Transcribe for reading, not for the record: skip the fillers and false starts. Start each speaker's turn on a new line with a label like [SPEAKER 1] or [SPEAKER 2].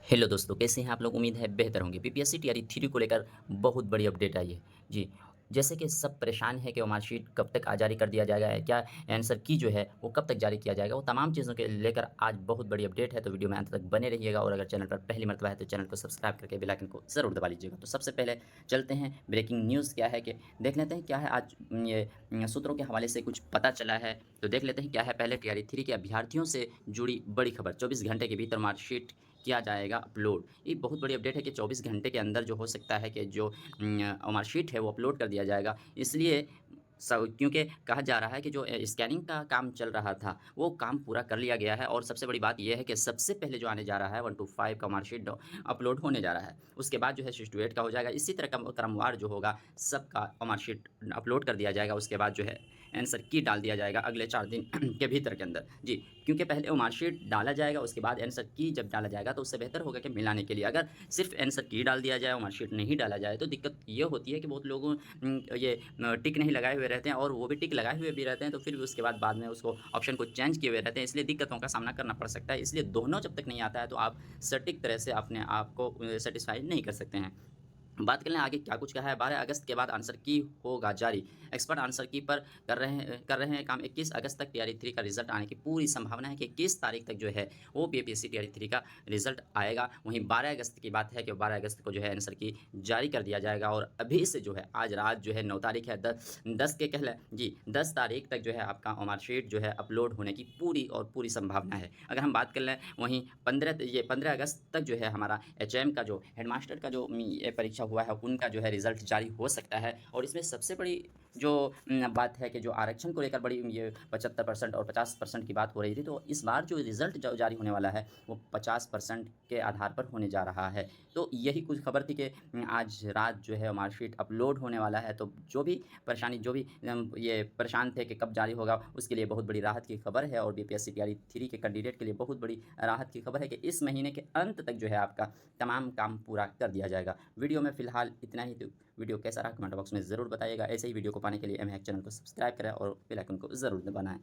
[SPEAKER 1] Hello दोस्तों, कैसे हैं आप लोग? उम्मीद है बेहतर होंगे। बीपीएससी टीआरई 3 को लेकर बहुत बड़ी अपडेट आई है। जी, जैसे कि सब परेशान हैं कि वो मार्कशीट कब तक जारी कर दिया जाएगा, क्या आंसर की जो है वो कब तक जारी किया जाएगा, वो तमाम चीज़ों के लेकर आज बहुत बड़ी अपडेट है। तो वीडियो में अंत तक बने रहिएगा और अगर चैनल पर पहली मर्तबा है तो चैनल को सब्सक्राइब करके बेल आइकन को ज़रूर दबा लीजिएगा। तो सबसे पहले चलते हैं, ब्रेकिंग न्यूज़ क्या है कि देख लेते हैं क्या है आज। ये सूत्रों के हवाले से कुछ पता चला है, तो देख लेते हैं क्या है। पहले टीआरई 3 के अभ्यर्थियों से जुड़ी बड़ी खबर, 24 घंटे के भीतर मार्कशीट किया जाएगा अपलोड। ये बहुत बड़ी अपडेट है कि 24 घंटे के अंदर जो हो सकता है कि जो मार्कशीट है वो अपलोड कर दिया जाएगा। इसलिए क्योंकि कहा जा रहा है कि जो स्कैनिंग का काम चल रहा था वो काम पूरा कर लिया गया है और सबसे बड़ी बात यह है कि सबसे पहले जो आने जा रहा है 1 to 5 का मार्कशीट अपलोड होने जा रहा है। उसके बाद जो है 6 to 8 का हो जाएगा। इसी तरह का क्रमवार जो होगा सबका मार्कशीट अपलोड कर दिया जाएगा। उसके बाद जो है आंसर की डाल दिया जाएगा अगले 4 दिन के भीतर के अंदर। जी, क्योंकि पहले वो मार्कशीट डाला जाएगा, उसके बाद आंसर की जब डाला जाएगा तो उससे बेहतर होगा कि मिलाने के लिए अगर सिर्फ आंसर की डाल दिया जाए और मार्कशीट नहीं डाला जाए तो दिक्कत ये होती है कि बहुत लोगों ये टिक नहीं लगाए हुए रहते हैं और वो भी टिक लगाए हुए भी रहते हैं, तो फिर भी उसके बाद में उसको ऑप्शन को चेंज किए हुए रहते हैं, इसलिए दिक्कतों का सामना करना पड़ सकता है। इसलिए दोनों जब तक नहीं आता है तो आप सटीक तरह से अपने आप को सेटिस्फाई नहीं कर सकते हैं। बात कर लें आगे क्या कुछ कहा है। 12 अगस्त के बाद आंसर की होगा जारी। एक्सपर्ट आंसर की पर कर रहे हैं काम। 21 अगस्त तक टीआरई 3 का रिजल्ट आने की पूरी संभावना है कि 21 तारीख तक जो है वो बीपीएससी टीआरई 3 का रिजल्ट आएगा। वहीं 12 अगस्त की बात है कि 12 अगस्त को जो है आंसर की जारी कर दिया जाएगा और अभी से जो है आज रात जो है 9 तारीख है, 10 के कहले जी 10 तारीख तक जो है आपका मार्कशीट जो है अपलोड होने की पूरी और पूरी संभावना है। अगर हम बात कर लें वहीं 15 अगस्त तक जो है हमारा एचएम का जो हेडमास्टर का जो ये परीक्षा हुआ है उनका जो है रिजल्ट जारी हो सकता है। और इसमें सबसे बड़ी जो बात है कि जो आरक्षण को लेकर बड़ी ये 75% और 50% की बात हो रही थी, तो इस बार जो रिजल्ट जारी होने वाला है वो 50% के आधार पर होने जा रहा है। तो यही कुछ खबर थी कि आज रात जो है मार्कशीट अपलोड होने वाला है। तो जो भी परेशानी, जो भी ये परेशान थे कि कब जारी होगा, उसके लिए बहुत बड़ी राहत की खबर है और बीपीएससी टीआरई 3 के कैंडिडेट के लिए बहुत बड़ी राहत की खबर है कि इस महीने के अंत तक जो है आपका तमाम काम पूरा कर दिया जाएगा। वीडियो में फ़िलहाल इतना ही। तो वीडियो कैसा रहा कमेंट बॉक्स में ज़रूर बताइएगा। ऐसे ही वीडियो को पाने के लिए एमहैक चैनल को सब्सक्राइब करें और बेल आइकन को ज़रूर दबाना है।